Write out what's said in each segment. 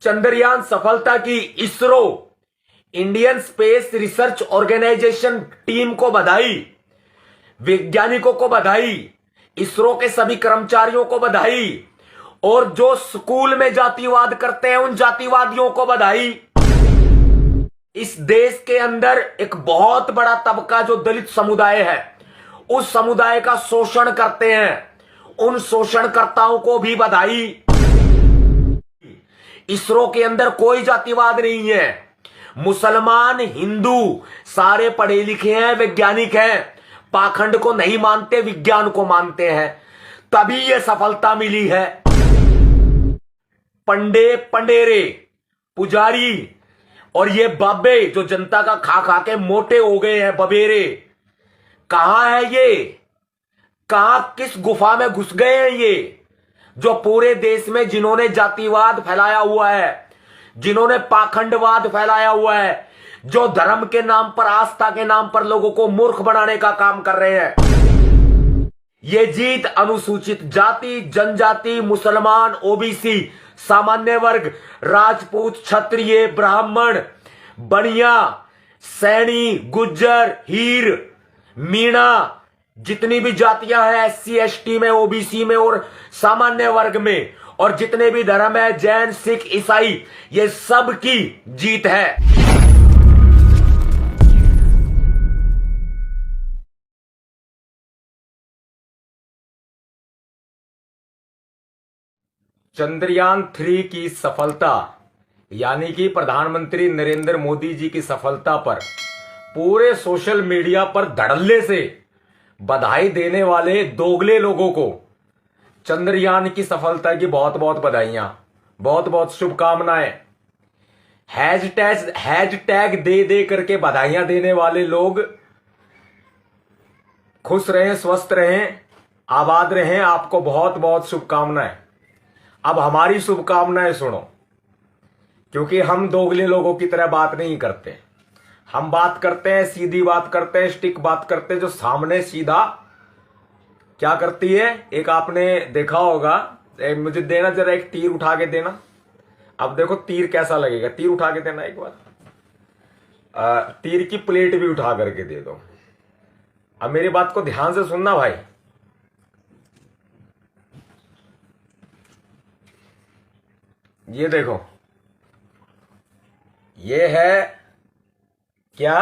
चंद्रयान सफलता की ISRO Indian Space Research Organisation team को बधाई, वैज्ञानिकों को बधाई, इसरो के सभी कर्मचारियों को बधाई और जो स्कूल में जातिवाद करते हैं उन जातिवादियों को बधाई। इस देश के अंदर एक बहुत बड़ा तबका जो दलित समुदाय है उस समुदाय का शोषण करते हैं, उन शोषणकर्ताओं को भी बधाई। इसरो के अंदर कोई जातिवाद नहीं है, मुसलमान हिंदू सारे पढ़े लिखे हैं, वैज्ञानिक हैं, पाखंड को नहीं मानते, विज्ञान को मानते हैं, तभी यह सफलता मिली है। पंडे पंडेरे पुजारी और ये बाबे जो जनता का खा खा के मोटे हो गए हैं, बबेरे, कहां है ये? कहां किस गुफा में घुस गए हैं ये जो पूरे देश में जिन्होंने जातिवाद फैलाया हुआ है, जिन्होंने पाखंडवाद फैलाया हुआ है, जो धर्म के नाम पर, आस्था के नाम पर लोगों को मूर्ख बनाने का काम कर रहे हैं। ये जीत अनुसूचित जाति, जनजाति, मुसलमान, ओबीसी, सामान्य वर्ग, राजपूत, क्षत्रिय, ब्राह्मण, बनिया, सैनी, गुज्जर, हीर, मीणा, जितनी भी जातियां हैं एससी एसटी में, ओबीसी में और सामान्य वर्ग में, और जितने भी धर्म है, जैन, सिख, ईसाई, ये सब की जीत है। चंद्रयान 3 की सफलता यानी कि प्रधानमंत्री नरेंद्र मोदी जी की सफलता पर पूरे सोशल मीडिया पर धड़ल्ले से बधाई देने वाले दोगले लोगों को चंद्रयान की सफलता की बहुत बहुत बधाइयां, बहुत बहुत शुभकामनाएं। हैशटैग दे दे करके बधाइयां देने वाले लोग खुश रहें, स्वस्थ रहें, आबाद रहें, आपको बहुत बहुत शुभकामनाएं। अब हमारी शुभकामनाएं सुनो, क्योंकि हम दोगले लोगों की तरह बात नहीं करते। हम बात करते हैं, सीधी बात करते हैं, स्टिक बात करते हैं, जो सामने सीधा क्या करती है। एक आपने देखा होगा, मुझे देना जरा, एक तीर उठा के देना। अब देखो तीर कैसा लगेगा, तीर उठा के देना एक बार। तीर की प्लेट भी उठा करके दे दो। अब मेरी बात को ध्यान से सुनना भाई। ये देखो, ये है क्या,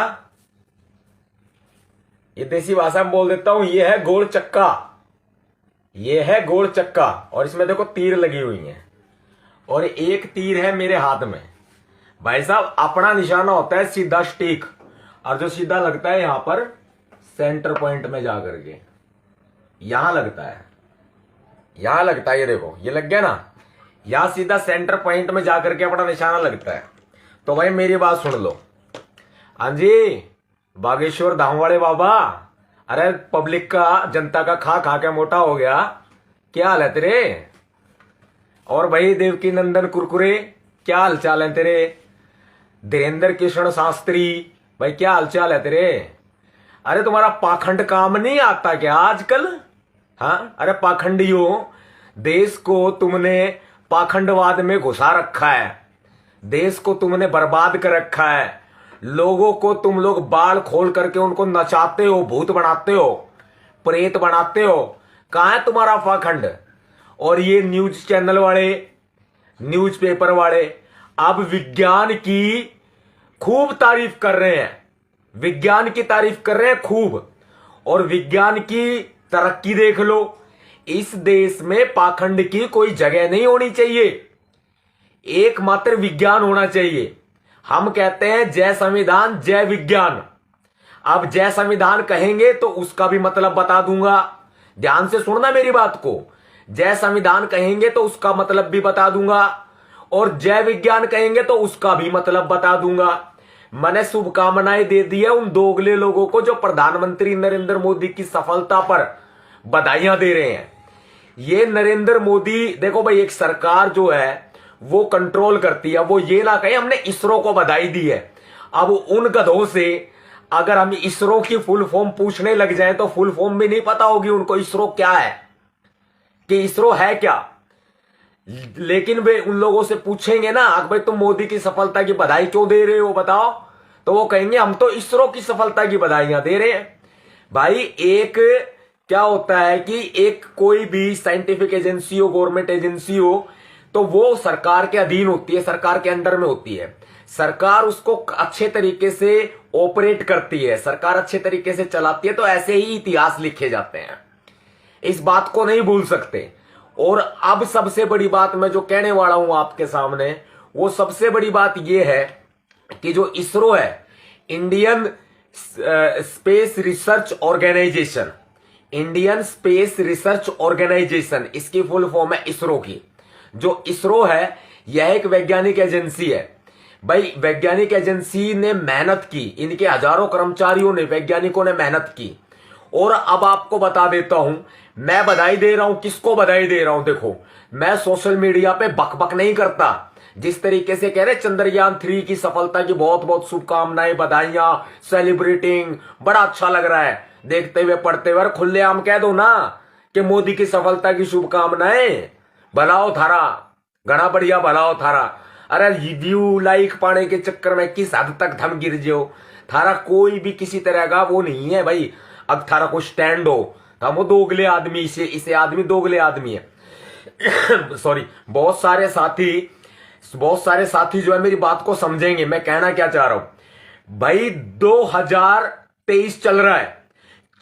ये देसी भाषा में बोल देता हूं, ये है गोल चक्का, ये है गोल चक्का, और इसमें देखो तीर लगी हुई है, और एक तीर है मेरे हाथ में। भाई साहब, अपना निशाना होता है सीधा स्टिक, और जो सीधा लगता है यहां पर सेंटर पॉइंट में जाकर के, यहां लगता है, यहां लगता है। ये देखो, ये लग गया ना, यहां सीधा सेंटर पॉइंट में जाकर के अपना निशाना लगता है। तो भाई मेरी बात सुन लो। हाँ जी, बागेश्वर धाम वाले बाबा, अरे पब्लिक का, जनता का खा खा के मोटा हो गया, क्या हाल है तेरे? और भाई देवकी नंदन कुरकुरे, क्या हालचाल है तेरे? धीरेन्द्र कृष्ण शास्त्री, भाई क्या हालचाल है तेरे? अरे तुम्हारा पाखंड काम नहीं आता क्या आजकल? हाँ, अरे पाखंडियों, देश को तुमने पाखंडवाद में घुसा रखा है, देश को तुमने बर्बाद कर रखा है, लोगों को तुम लोग बाल खोल करके उनको नचाते हो, भूत बनाते हो, प्रेत बनाते हो। कहां है तुम्हारा पाखंड? और ये न्यूज चैनल वाले, न्यूज़पेपर वाले अब विज्ञान की खूब तारीफ कर रहे हैं, विज्ञान की तारीफ कर रहे हैं खूब, और विज्ञान की तरक्की देख लो। इस देश में पाखंड की कोई जगह नहीं होनी चाहिए, एकमात्र विज्ञान होना चाहिए। हम कहते हैं जय संविधान जय विज्ञान। अब जय संविधान कहेंगे तो उसका भी मतलब बता दूंगा, ध्यान से सुनना मेरी बात को। जय संविधान कहेंगे तो उसका मतलब भी बता दूंगा, और जय विज्ञान कहेंगे तो उसका भी मतलब बता दूंगा। मैंने शुभकामनाएं दे दी है उन दोगले लोगों को जो प्रधानमंत्री नरेंद्र मोदी की सफलता पर बधाइयां दे रहे हैं। ये नरेंद्र मोदी, देखो भाई, एक सरकार जो है वो कंट्रोल करती है, वो ये ना कहे हमने इसरो को बधाई दी है। अब उन गधों से अगर हम इसरो की फुल फॉर्म पूछने लग जाए तो फुल फॉर्म भी नहीं पता होगी उनको इसरो क्या है, कि इसरो है क्या। लेकिन वे उन लोगों से पूछेंगे ना कि भाई तुम मोदी की सफलता की बधाई क्यों दे रहे हो बताओ, तो वो कहेंगे हम तो इसरो की सफलता की बधाइयां दे रहे हैं। भाई एक क्या होता है कि एक कोई भी साइंटिफिक एजेंसी हो, गवर्नमेंट एजेंसी हो, तो वो सरकार के अधीन होती है, सरकार के अंडर में होती है। सरकार उसको अच्छे तरीके से ऑपरेट करती है, सरकार अच्छे तरीके से चलाती है, तो ऐसे ही इतिहास लिखे जाते हैं, इस बात को नहीं भूल सकते। और अब सबसे बड़ी बात मैं जो कहने वाला हूं आपके सामने, वो सबसे बड़ी बात यह है कि जो इसरो है, Indian Space Research Organisation, Indian Space Research Organisation, इसकी फुल फॉर्म है इसरो की। जो इसरो है यह एक वैज्ञानिक एजेंसी है। भाई वैज्ञानिक एजेंसी ने मेहनत की, इनके हजारों कर्मचारियों ने, वैज्ञानिकों ने मेहनत की। और अब आपको बता देता हूं, मैं बधाई दे रहा हूं, किसको बधाई दे रहा हूं? देखो, मैं सोशल मीडिया पे बकबक नहीं करता। जिस तरीके से कह रहे चंद्रयान 3 की सफलता की बहुत बहुत शुभकामनाएं, बधाइयां, सेलिब्रेटिंग, बड़ा अच्छा लग रहा है देखते हुए पढ़ते हुए। खुलेआम कह दो ना कि मोदी की सफलता की शुभकामनाएं, भलाओ थारा, घना बढ़िया भलाओ थारा। अरे व्यू लाइक पाने के चक्कर में किस हद तक थम गिर जाओ, थारा कोई भी किसी तरह का वो नहीं है भाई। अब थारा को स्टैंड हो, हम वो दोगले आदमी, इसे आदमी दोगले आदमी है। सॉरी, बहुत सारे साथी जो है मेरी बात को समझेंगे मैं कहना क्या चाह रहा हूं। भाई 2023 चल रहा है,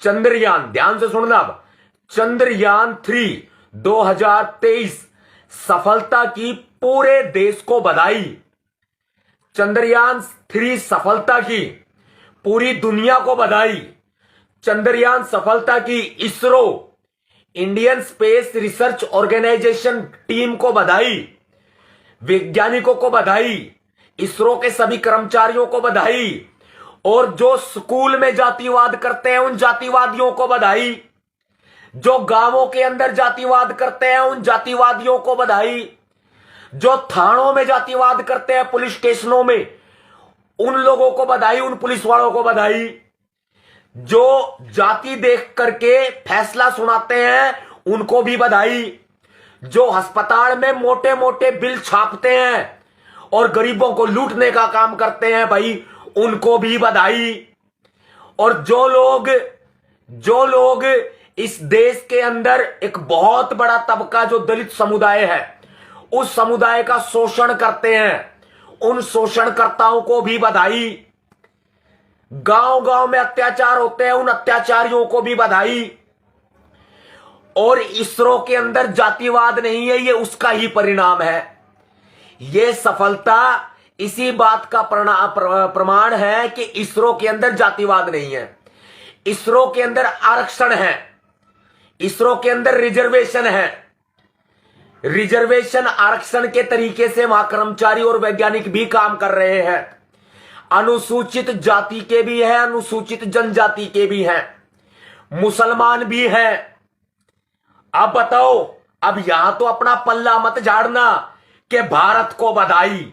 चंद्रयान, ध्यान से सुनना, अब चंद्रयान 3 2023 सफलता की पूरे देश को बधाई। चंद्रयान 3 सफलता की पूरी दुनिया को बधाई। चंद्रयान सफलता की ISRO, Indian Space Research Organisation team को बधाई, वैज्ञानिकों को बधाई, इसरो के सभी कर्मचारियों को बधाई, और जो स्कूल में जातिवाद करते हैं उन जातिवादियों को बधाई, जो गांवों के अंदर जातिवाद करते हैं उन जातिवादियों को बधाई, जो थानों में जातिवाद करते हैं, पुलिस स्टेशनों में, उन लोगों को बधाई, उन पुलिस वालों को बधाई, जो जाति देख करके फैसला सुनाते हैं उनको भी बधाई, जो अस्पताल में मोटे मोटे बिल छापते हैं और गरीबों को लूटने का काम करते हैं भाई, उनको भी बधाई। और जो लोग इस देश के अंदर एक बहुत बड़ा तबका जो दलित समुदाय है, उस समुदाय का शोषण करते हैं, उन शोषणकर्ताओं को भी बधाई। गांव गांव में अत्याचार होते हैं, उन अत्याचारियों को भी बधाई। और इसरो के अंदर जातिवाद नहीं है, ये उसका ही परिणाम है। ये सफलता इसी बात का प्रमाण है कि इसरो के अंदर जातिवाद नहीं है, इसरो के अंदर आरक्षण है, इसरो के अंदर रिजर्वेशन है। रिजर्वेशन आरक्षण के तरीके से वहां कर्मचारी और वैज्ञानिक भी काम कर रहे हैं। अनुसूचित जाति के भी हैं, अनुसूचित जनजाति के भी हैं, मुसलमान भी हैं। अब बताओ, अब यहां तो अपना पल्ला मत झाड़ना कि भारत को बधाई।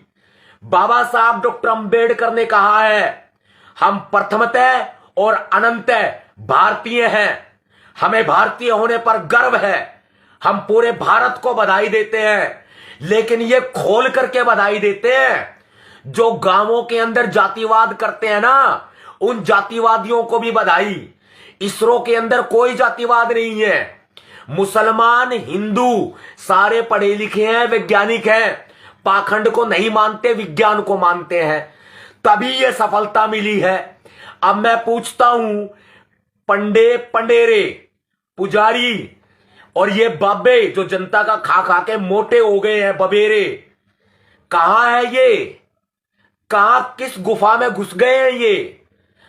बाबा साहब डॉक्टर अंबेडकर ने कहा है, हम प्रथमतः और अनंतः भारतीय हैं, हमें भारतीय होने पर गर्व है, हम पूरे भारत को बधाई देते हैं। लेकिन ये खोल करके बधाई देते हैं, जो गांवों के अंदर जातिवाद करते हैं ना, उन जातिवादियों को भी बधाई। इसरो के अंदर कोई जातिवाद नहीं है, मुसलमान, हिंदू सारे पढ़े लिखे हैं, वैज्ञानिक हैं, पाखंड को नहीं मानते, विज्ञान को मानते हैं, तभी यह सफलता मिली है। अब मैं पूछता हूं, पंडेरे, पुजारी और ये बाबे जो जनता का खा खा के मोटे हो गए हैं, बबेरे, कहां है ये? कहां, किस गुफा में घुस गए हैं ये,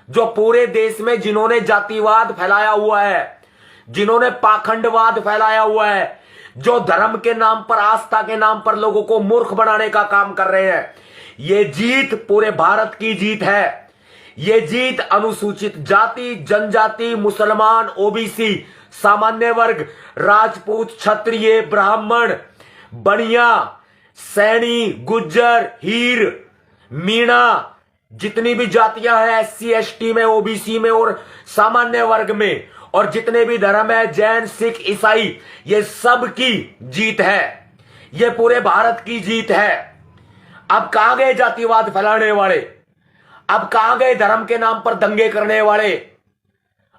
जो पूरे देश में जिन्होंने जातिवाद फैलाया हुआ है, जिन्होंने पाखंडवाद फैलाया हुआ है, जो धर्म के नाम पर, आस्था के नाम पर लोगों को मूर्ख बनाने का काम कर रहे हैं। ये जीत पूरे भारत की जीत है। ये जीत अनुसूचित जाति, जनजाति, मुसलमान, ओबीसी, सामान्य वर्ग, राजपूत, क्षत्रिय, ब्राह्मण, बनिया, सैनी, गुज्जर, हीर, मीणा, जितनी भी जातियां हैं SC ST में, ओबीसी में और सामान्य वर्ग में, और जितने भी धर्म है, जैन, सिख, ईसाई, ये सब की जीत है। ये पूरे भारत की जीत है। अब कहां गए जातिवाद फैलाने वाले? अब कहां गए धर्म के नाम पर दंगे करने वाले?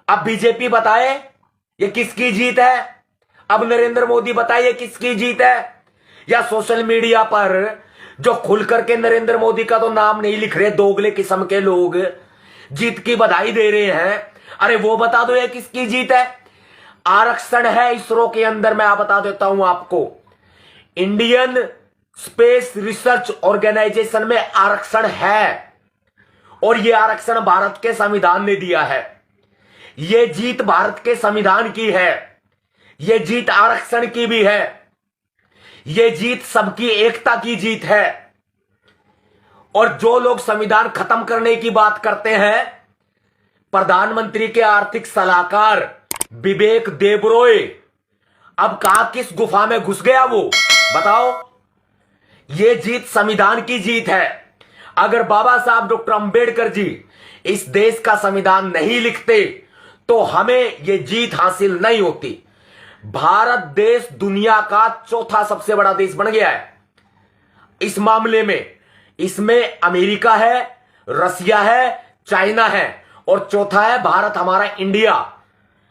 अब बीजेपी बताए ये किसकी जीत है? अब नरेंद्र मोदी बताए ये किसकी जीत है? या सोशल मीडिया पर जो खुल करके नरेंद्र मोदी का तो नाम नहीं लिख रहे दोगले किस्म के लोग जीत की बधाई दे रहे हैं, अरे वो बता दो ये किसकी जीत है? आरक्षण है इसरो के अंदर। मैं बता देता हूं आपको, इंडियन स्पेस रिसर्च ऑर्गेनाइजेशन में आरक्षण है और यह आरक्षण भारत के संविधान ने दिया है। यह जीत भारत के संविधान की है, यह जीत आरक्षण की भी है, यह जीत सबकी एकता की जीत है। और जो लोग संविधान खत्म करने की बात करते हैं, प्रधानमंत्री के आर्थिक सलाहकार विवेक देबरॉय अब कहा किस गुफा में घुस गया वो बताओ? ये जीत संविधान की जीत है। अगर बाबा साहब डॉक्टर अंबेडकर जी इस देश का संविधान नहीं लिखते तो हमें यह जीत हासिल नहीं होती। भारत देश दुनिया का चौथा सबसे बड़ा देश बन गया है इस मामले में। इसमें अमेरिका है, रसिया है, चाइना है और चौथा है भारत, हमारा इंडिया।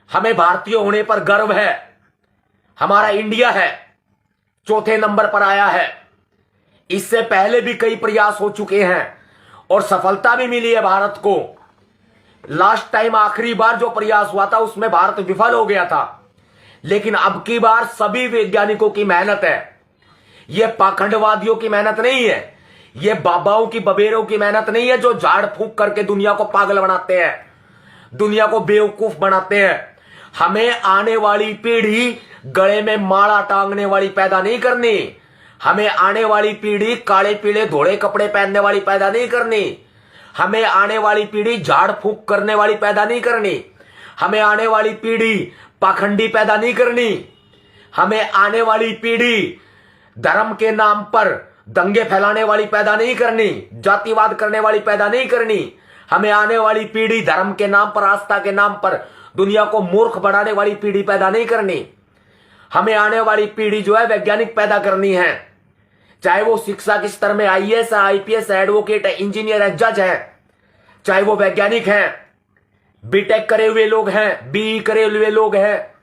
हमें भारतीय होने पर गर्व है, हमारा इंडिया है, चौथे नंबर पर आया है। इससे पहले भी कई प्रयास हो चुके हैं और सफलता भी मिली है भारत को। लास्ट टाइम आखिरी बार जो प्रयास हुआ था उसमें भारत विफल हो गया था, लेकिन अब की बार सभी वैज्ञानिकों की मेहनत है। यह पाखंडवादियों की मेहनत नहीं है, यह बाबाओं की बबेरों की मेहनत नहीं है जो झाड़ फूंक करके दुनिया को पागल बनाते हैं, दुनिया को बेवकूफ बनाते हैं। हमें आने वाली पीढ़ी गले में माला टांगने वाली पैदा नहीं करनी, हमें आने वाली पीढ़ी काले पीले धोले कपड़े पहनने वाली पैदा नहीं करनी, हमें आने वाली पीढ़ी झाड़ फूंक करने वाली पैदा नहीं करनी, हमें आने वाली पीढ़ी पाखंडी पैदा नहीं करनी, हमें आने वाली पीढ़ी धर्म के नाम पर दंगे फैलाने वाली पैदा नहीं करनी, जातिवाद करने वाली पैदा नहीं करनी। हमें आने वाली पीढ़ी धर्म के नाम पर, आस्था के नाम पर दुनिया को मूर्ख बनाने वाली पीढ़ी पैदा नहीं करनी। हमें आने वाली पीढ़ी जो है वैज्ञानिक पैदा करनी है, चाहे वो शिक्षा के स्तर में आईएएस, आईपीएस, एडवोकेट, इंजीनियर, जज है, चाहे वो वैज्ञानिक हैं, बीटेक करे हुए लोग हैं, बीई करे हुए लोग हैं।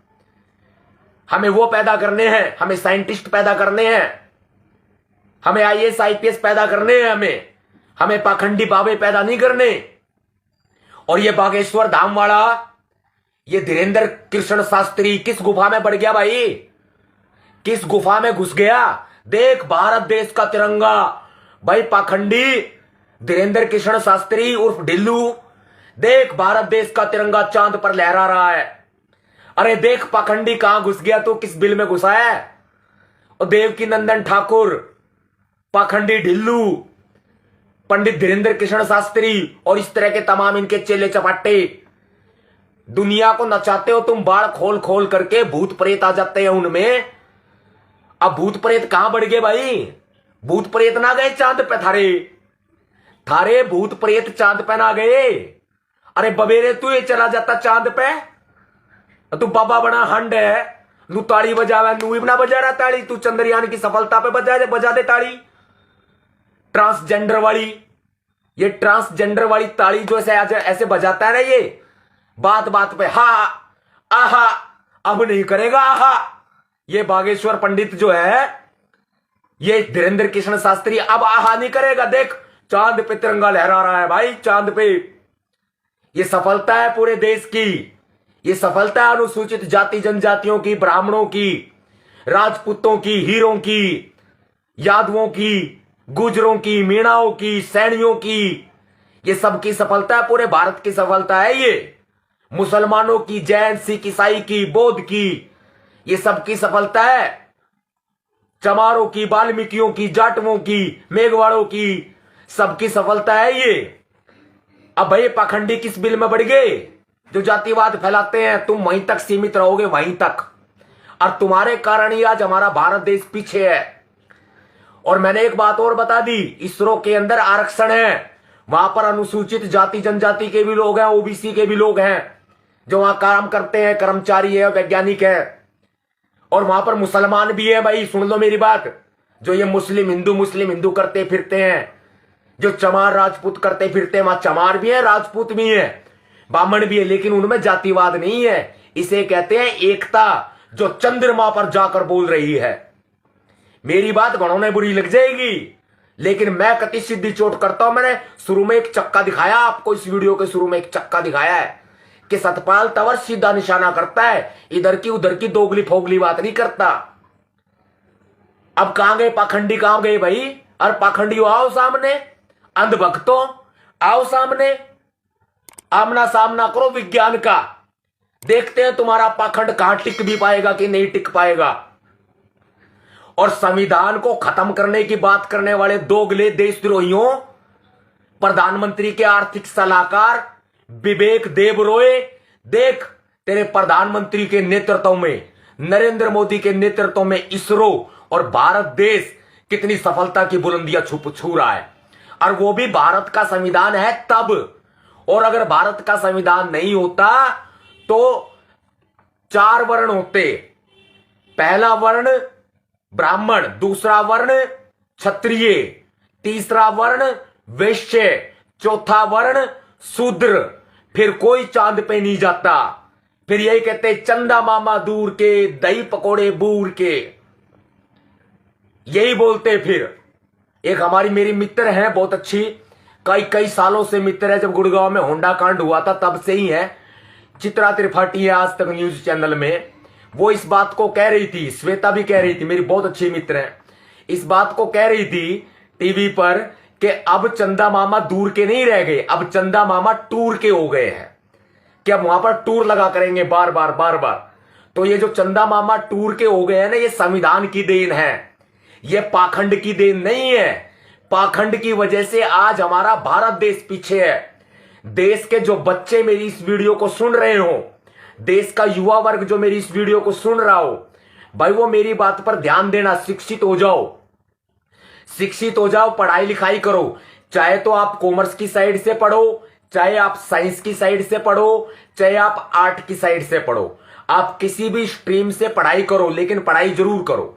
हमें वो पैदा करने हैं, हमें साइंटिस्ट पैदा करने हैं, हमें आईएएस, आईपीएस पैदा करने हैं, हमें पाखंडी बाबे पैदा नहीं करने। और ये बागेश्वर धाम वाला, ये धीरेन्द्र कृष्ण शास्त्री किस गुफा में बढ़ गया भाई? किस गुफा में घुस गया? देख भारत देश का तिरंगा भाई, पाखंडी धीरेन्द्र कृष्ण शास्त्री उर्फ ढिल्लू, देख भारत देश का तिरंगा चांद पर लहरा रहा है। अरे देख पाखंडी कहां घुस गया, तो किस बिल में घुसा है? और देवकी नंदन ठाकुर, पाखंडी ढिल्लू, पंडित धीरेन्द्र कृष्ण शास्त्री और इस तरह के तमाम इनके चेले चपाटे दुनिया को नचाते हो तुम। बाढ़ खोल खोल करके भूत प्रेत आ जाते हैं उनमें। अब भूत प्रेत कहां बढ़ गए भाई? भूत प्रेत ना गए चांद पे, थारे भूत प्रेत चांद पे ना गए। अरे बबेरे तू ये चला जाता चांद पे, तू बाबा बना हंड है, तू ताड़ी बजावे, तू भी ना बजा रहा ताड़ी, तू चंद्रयान की सफलता पे बजा दे ताड़ी। ट्रांसजेंडर वाली, ये ट्रांसजेंडर वाली ताड़ी जो ऐसे बजाता है ना, ये बात बात पे हा आहा, अब नहीं करेगा आहा। ये बागेश्वर पंडित जो है, ये धीरेन्द्र कृष्ण शास्त्री अब आहा नहीं करेगा। देख चांद पे तिरंगा लहरा रहा है भाई, चांद पे। ये सफलता है पूरे देश की, ये सफलता है अनुसूचित जाति जनजातियों की, ब्राह्मणों की, राजपूतों की, हीरों की, यादवों की, गुजरों की, मीणाओं की, सैनियों की। ये सबकी सफलता है, पूरे भारत की सफलता है ये। मुसलमानों की, जैन, सिख, ईसाई की, बौद्ध की, ये सबकी सफलता है। चमारों की, वाल्मीकियों की, जाटवों की, मेघवाड़ों की, सबकी सफलता है ये। अब भाई पाखंडी किस बिल में बढ़ गए जो जातिवाद फैलाते हैं? तुम वहीं तक सीमित रहोगे, वहीं तक, और तुम्हारे कारण ही आज हमारा भारत देश पीछे है। और मैंने एक बात और बता दी, इसरो के अंदर आरक्षण है, वहां पर अनुसूचित जाति जनजाति के भी लोग हैं, ओबीसी के भी लोग हैं जो वहां काम करते हैं, कर्मचारी है, वैज्ञानिक है, और वहां पर मुसलमान भी है भाई। सुन लो मेरी बात, जो ये मुस्लिम हिंदू करते फिरते हैं, जो चमार राजपूत करते फिरते हैं, वहां चमार भी है, राजपूत भी है, ब्राह्मण भी है, लेकिन उनमें जातिवाद नहीं है। इसे कहते हैं एकता, जो चंद्रमा पर जाकर बोल रही है। मेरी बात घणों ने बुरी लग जाएगी, लेकिन मैं कति सीधी चोट करता हूं। मैंने शुरू में एक चक्का दिखाया आपको, इस वीडियो के शुरू में एक चक्का दिखाया है कि सतपाल तंवर सीधा निशाना करता है, इधर की उधर की दोगली फोगली बात नहीं करता। अब कहां गए पाखंडी, कहां गए भाई? और पाखंडियों आओ सामने, अंधभक्तों आओ सामने, आमना सामना करो विज्ञान का। देखते हैं तुम्हारा पाखंड कहां टिक भी पाएगा कि नहीं टिक पाएगा। और संविधान को खत्म करने की बात करने वाले दोगले देशद्रोहियों, प्रधानमंत्री के आर्थिक सलाहकार विवेक देबरॉय, देख तेरे प्रधानमंत्री के नेतृत्व में, नरेंद्र मोदी के नेतृत्व में इसरो और भारत देश कितनी सफलता की बुलंदियां छू रहा है। और वो भी भारत का संविधान है तब। और अगर भारत का संविधान नहीं होता तो 4 वर्ण होते, पहला वर्ण ब्राह्मण, दूसरा वर्ण क्षत्रिय, तीसरा वर्ण वैश्य, चौथा वर्ण शूद्र, फिर कोई चांद पे नहीं जाता। फिर यही कहते चंदा मामा दूर के, दही पकोड़े बूर के, यही बोलते। फिर एक हमारी मेरी मित्र है बहुत अच्छी, कई सालों से मित्र है, जब गुड़गांव में होंडा कांड हुआ था तब से ही है, चित्रा त्रिपाठी है आज तक न्यूज चैनल में। वो इस बात को कह रही थी, श्वेता भी कह रही थी, मेरी बहुत अच्छी मित्र है, इस बात को कह रही थी टीवी पर कि अब चंदा मामा दूर के नहीं रह गए, अब चंदा मामा टूर के हो गए हैं, कि अब वहां पर टूर लगा करेंगे बार बार। तो ये जो चंदा मामा टूर के हो गए हैं ना, ये संविधान की देन है, ये पाखंड की देन नहीं है। पाखंड की वजह से आज हमारा भारत देश पीछे है। देश के जो बच्चे मेरी इस वीडियो को सुन रहे हो, देश का युवा वर्ग जो मेरी इस वीडियो को सुन रहा हो, भाई वो मेरी बात पर ध्यान देना, शिक्षित हो जाओ, शिक्षित हो जाओ, पढ़ाई लिखाई करो। चाहे तो आप कॉमर्स की साइड से पढ़ो, चाहे आप साइंस की साइड से पढ़ो, चाहे आप आर्ट की साइड से पढ़ो, आप किसी भी स्ट्रीम से पढ़ाई करो, लेकिन पढ़ाई जरूर करो।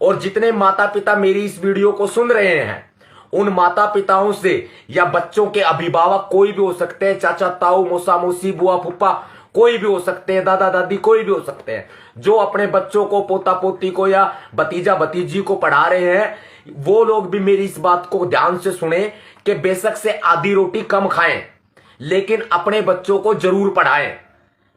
और जितने माता पिता मेरी इस वीडियो को सुन रहे हैं, उन माता पिताओं से या बच्चों के अभिभावक कोई भी हो सकते हैं, चाचा ताऊ मौसा मौसी बुआ फुप्पा कोई भी हो सकते हैं, दादा दादी कोई भी हो सकते हैं, जो अपने बच्चों को, पोता पोती को या भतीजा भतीजी को पढ़ा रहे हैं, वो लोग भी मेरी इस बात को ध्यान से सुने कि बेशक से आधी रोटी कम खाएं, लेकिन अपने बच्चों को जरूर पढ़ाएं।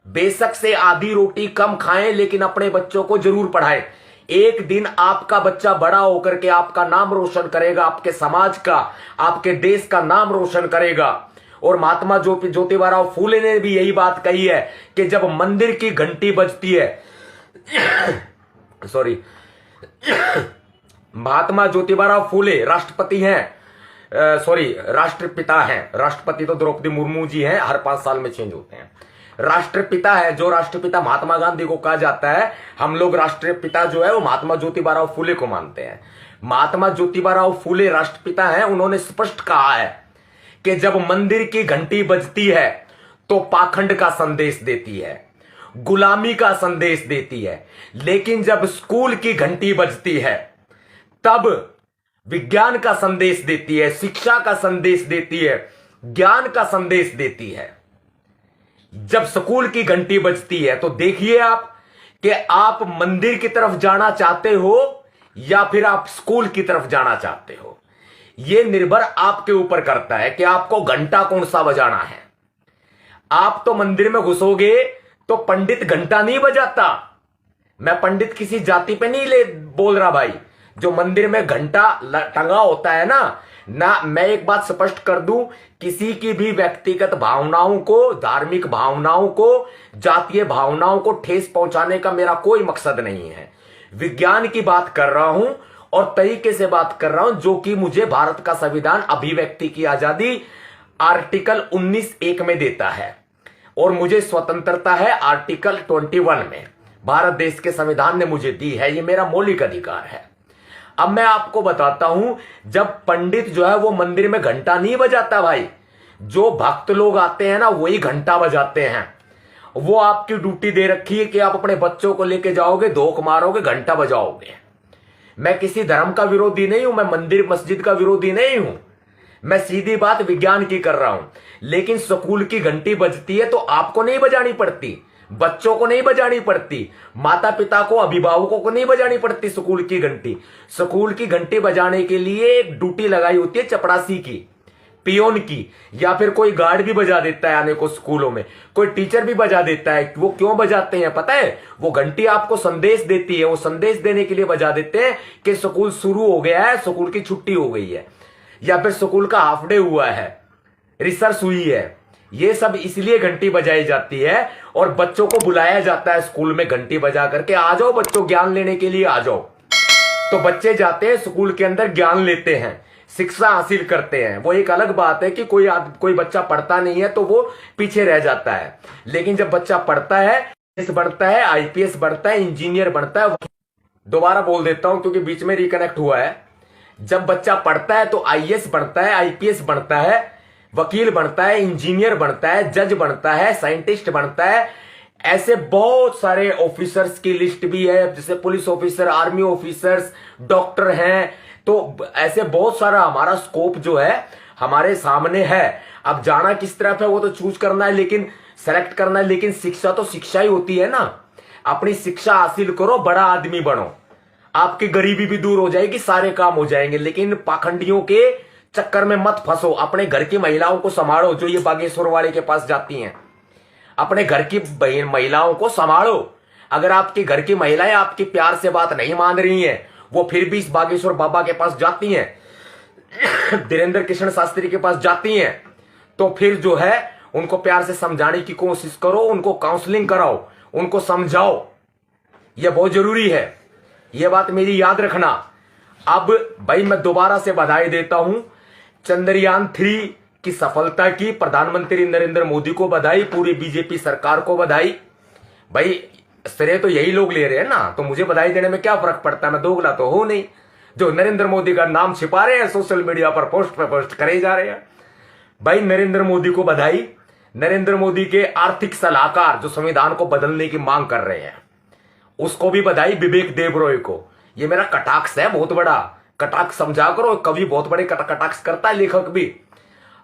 बेशक से आधी रोटी कम खाएं, लेकिन अपने बच्चों को जरूर पढ़ाएं। एक दिन आपका बच्चा बड़ा होकर के आपका नाम रोशन करेगा, आपके समाज का, आपके देश का नाम रोशन करेगा। और महात्मा ज्योतिबा फूले ने भी यही बात कही है कि जब मंदिर की घंटी बजती है सॉरी महात्मा ज्योतिबा फूले राष्ट्रपति हैं, सॉरी राष्ट्रपिता हैं, राष्ट्रपति तो द्रौपदी मुर्मू जी हैं, हर 5 साल में चेंज होते हैं। राष्ट्रपिता है, जो राष्ट्रपिता महात्मा गांधी को कहा जाता है, हम लोग राष्ट्रपिता जो है वो महात्मा ज्योतिबा फूले को मानते हैं। महात्मा ज्योतिबा फूले राष्ट्रपिता हैं, उन्होंने स्पष्ट कहा है कि जब मंदिर की घंटी बजती है तो पाखंड का संदेश देती है, गुलामी का संदेश देती है, लेकिन जब स्कूल की घंटी बजती है तब विज्ञान का संदेश देती है, शिक्षा का संदेश देती है, ज्ञान का संदेश देती है। जब स्कूल की घंटी बजती है तो देखिए आप कि आप मंदिर की तरफ जाना चाहते हो या फिर आप स्कूल की तरफ जाना चाहते हो। यह निर्भर आपके ऊपर करता है कि आपको घंटा कौन सा बजाना है। आप तो मंदिर में घुसोगे तो पंडित घंटा नहीं बजाता। मैं पंडित किसी जाति पे नहीं बोल रहा भाई। जो मंदिर में घंटा टंगा होता है ना, मैं एक बात स्पष्ट कर दूं, किसी की भी व्यक्तिगत भावनाओं को, धार्मिक भावनाओं को, जातीय भावनाओं को ठेस पहुंचाने का मेरा कोई मकसद नहीं है। विज्ञान की बात कर रहा हूं और तरीके से बात कर रहा हूं जो कि मुझे भारत का संविधान अभिव्यक्ति की आजादी आर्टिकल 19(1) में देता है और मुझे स्वतंत्रता है आर्टिकल 21 में। भारत देश के संविधान ने मुझे दी है, यह मेरा मौलिक अधिकार है। अब मैं आपको बताता हूं, जब पंडित जो है वो मंदिर में घंटा नहीं बजाता भाई, जो भक्त लोग आते हैं ना वही घंटा बजाते हैं। वो आपकी ड्यूटी दे रखी है कि आप अपने बच्चों को लेके जाओगे, धोख मारोगे, घंटा बजाओगे। मैं किसी धर्म का विरोधी नहीं हूं, मैं मंदिर मस्जिद का विरोधी नहीं हूं, मैं सीधी बात विज्ञान की कर रहा हूं। लेकिन स्कूल की घंटी बजती है तो आपको नहीं बजानी पड़ती, बच्चों को नहीं बजानी पड़ती, माता पिता को, अभिभावकों को नहीं बजानी पड़ती स्कूल की घंटी। स्कूल की घंटी बजाने के लिए एक ड्यूटी लगाई होती है चपरासी की, पियोन की, या फिर कोई गार्ड भी बजा देता है आने को स्कूलों में, कोई टीचर भी बजा देता है। वो क्यों बजाते हैं पता है? वो घंटी आपको संदेश देती है, वो संदेश देने के लिए बजा देते हैं कि स्कूल शुरू हो गया है, स्कूल की छुट्टी हो गई है, या फिर स्कूल का हाफ डे हुआ है, रिसर्च हुई है। ये सब इसलिए घंटी बजाई जाती है और बच्चों को बुलाया जाता है स्कूल में घंटी बजा करके, आ जाओ बच्चों ज्ञान लेने के लिए आ जाओ। तो बच्चे जाते हैं स्कूल के अंदर, ज्ञान लेते हैं, शिक्षा हासिल करते हैं। वो एक अलग बात है कि कोई बच्चा पढ़ता नहीं है तो वो पीछे रह जाता है, लेकिन जब बच्चा पढ़ता है, बढ़ता है, आईपीएस बढ़ता है, इंजीनियर बनता है। दोबारा बोल देता हूं क्योंकि बीच में रिकनेक्ट हुआ है। जब बच्चा पढ़ता है तो आईएएस बनता है, आईपीएस बनता है, वकील बनता है, इंजीनियर बनता है, जज बनता है, साइंटिस्ट बनता है। ऐसे बहुत सारे ऑफिसर्स की लिस्ट भी है, जैसे police officer, army officers, doctor हैं। तो ऐसे बहुत सारा हमारा स्कोप जो है हमारे सामने है। अब जाना किस तरफ है वो तो चूज करना है, लेकिन सेलेक्ट करना है। लेकिन शिक्षा तो शिक्षा ही होती है ना। अपनी शिक्षा हासिल करो, बड़ा आदमी बनो, आपकी गरीबी भी दूर हो जाएगी, सारे काम हो जाएंगे। लेकिन पाखंडियों के चक्कर में मत फंसो। अपने घर की महिलाओं को संभालो, जो ये बागेश्वर वाले के पास जाती हैं। अपने घर की महिलाओं को संभालो। अगर आपके घर की महिलाएं आपकी प्यार से बात नहीं मान रही हैं, वो फिर भी इस बागेश्वर बाबा के पास जाती हैं, धीरेन्द्र कृष्ण शास्त्री के पास जाती हैं, तो फिर जो है उनको प्यार से समझाने की कोशिश करो, उनको काउंसलिंग कराओ, उनको समझाओ। यह बहुत जरूरी है, यह बात मेरी याद रखना। अब भाई मैं दोबारा से बधाई देता हूं चंद्रयान 3 की सफलता की। प्रधानमंत्री नरेंद्र मोदी को बधाई, पूरी बीजेपी सरकार को बधाई। भाई श्रेय तो यही लोग ले रहे हैं ना, तो मुझे बधाई देने में क्या फर्क पड़ता है? मैं दोगला तो हूं नहीं जो नरेंद्र मोदी का नाम छिपा रहे हैं, सोशल मीडिया पर पोस्ट करे जा रहे हैं। भाई नरेंद्र मोदी को बधाई। नरेंद्र मोदी के आर्थिक सलाहकार जो संविधान को बदलने की मांग कर रहे हैं, उसको भी बधाई। विवेक देबरॉय को, ये मेरा कटाक्ष है, बहुत बड़ा कटाक्ष समझा करो। कवि बहुत बड़े कटाक्ष करता है, लेखक भी।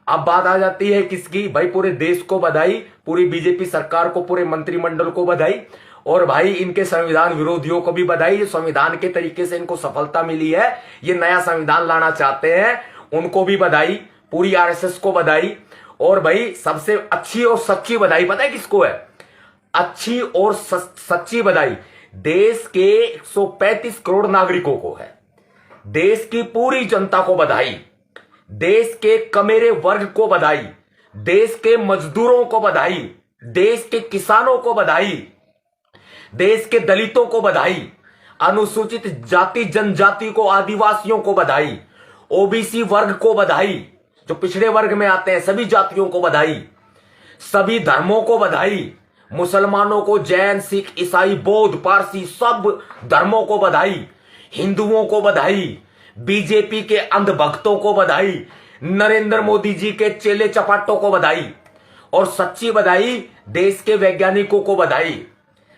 अब बात आ जाती है किसकी? भाई पूरे देश को बधाई, पूरी बीजेपी सरकार को, पूरे मंत्रिमंडल को बधाई, और भाई इनके संविधान विरोधियों को भी बधाई। जो संविधान के तरीके से इनको सफलता मिली है, ये नया संविधान लाना चाहते हैं, उनको भी बधाई। पूरी आरएसएस को बधाई। और भाई सबसे अच्छी और सच्ची बधाई पता है किसको है? अच्छी और सच्ची बधाई देश के 135 करोड़ नागरिकों को है। देश की पूरी जनता को बधाई, देश के कमेरे वर्ग को बधाई, देश के मजदूरों को बधाई, देश के किसानों को बधाई, देश के दलितों को बधाई, अनुसूचित जाति जनजाति को, आदिवासियों को बधाई, ओबीसी वर्ग को बधाई, जो पिछड़े वर्ग में आते हैं सभी जातियों को बधाई, सभी धर्मों को बधाई, मुसलमानों को, जैन, सिख, ईसाई, बौद्ध, पारसी, सब धर्मों को बधाई, हिंदुओं को बधाई, बीजेपी के अंधभक्तों को बधाई, नरेंद्र मोदी जी के चेले चपाटों को बधाई, और सच्ची बधाई देश के वैज्ञानिकों को बधाई।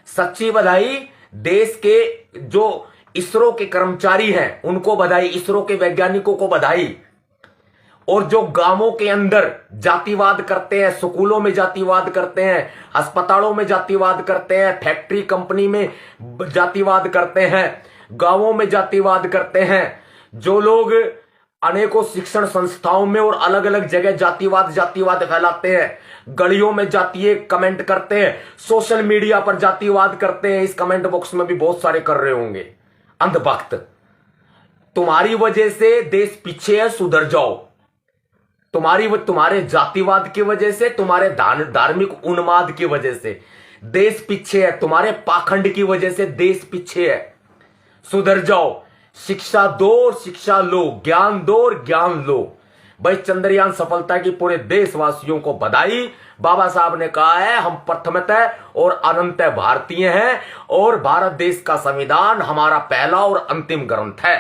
सच्ची बधाई देश के जो इसरो के कर्मचारी हैं उनको बधाई, इसरो के वैज्ञानिकों को बधाई। और जो गांवों के अंदर जातिवाद करते हैं, स्कूलों में जातिवाद करते हैं, अस्पतालों में जातिवाद करते हैं, फैक्ट्री कंपनी में जातिवाद करते हैं, गांवों में जातिवाद करते हैं, जो लोग अनेकों शिक्षण संस्थाओं में और अलग अलग जगह जातिवाद फैलाते हैं, गलियों में जातीय कमेंट करते हैं, सोशल मीडिया पर जातिवाद करते हैं, इस कमेंट बॉक्स में भी बहुत सारे कर रहे होंगे अंधभक्त। तुम्हारी वजह से देश पीछे है, सुधर जाओ। तुम्हारे जातिवाद की वजह से, तुम्हारे धार्मिक उन्माद की वजह से देश पीछे है, तुम्हारे पाखंड की वजह से देश पीछे है, सुधर जाओ। शिक्षा दो और शिक्षा लो, ज्ञान दो और ज्ञान लो। भाई चंद्रयान सफलता की पूरे देशवासियों को बधाई। बाबा साहब ने कहा है हम प्रथमतः और अनंतः भारतीय हैं, और भारत देश का संविधान हमारा पहला और अंतिम ग्रंथ है,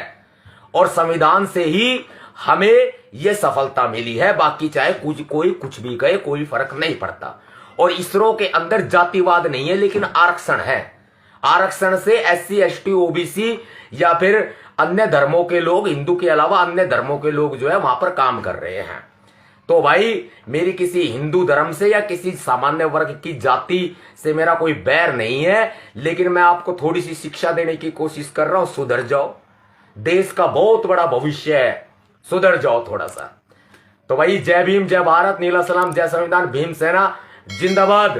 और संविधान से ही हमें यह सफलता मिली है। बाकी चाहे कोई कुछ भी कहे, कोई फर्क नहीं पड़ता। और इसरो के अंदर जातिवाद नहीं है, लेकिन आरक्षण है। आरक्षण से SC ST OBC या फिर अन्य धर्मों के लोग, हिंदू के अलावा अन्य धर्मों के लोग जो है वहां पर काम कर रहे हैं। तो भाई मेरी किसी हिंदू धर्म से या किसी सामान्य वर्ग की जाति से मेरा कोई बैर नहीं है, लेकिन मैं आपको थोड़ी सी शिक्षा देने की कोशिश कर रहा हूं, सुधर जाओ। देश का बहुत बड़ा भविष्य है, सुधर जाओ थोड़ा सा। तो भाई जय भीम, जय भारत, नीला सलाम, जय संविधान, भीम सेना जिंदाबाद।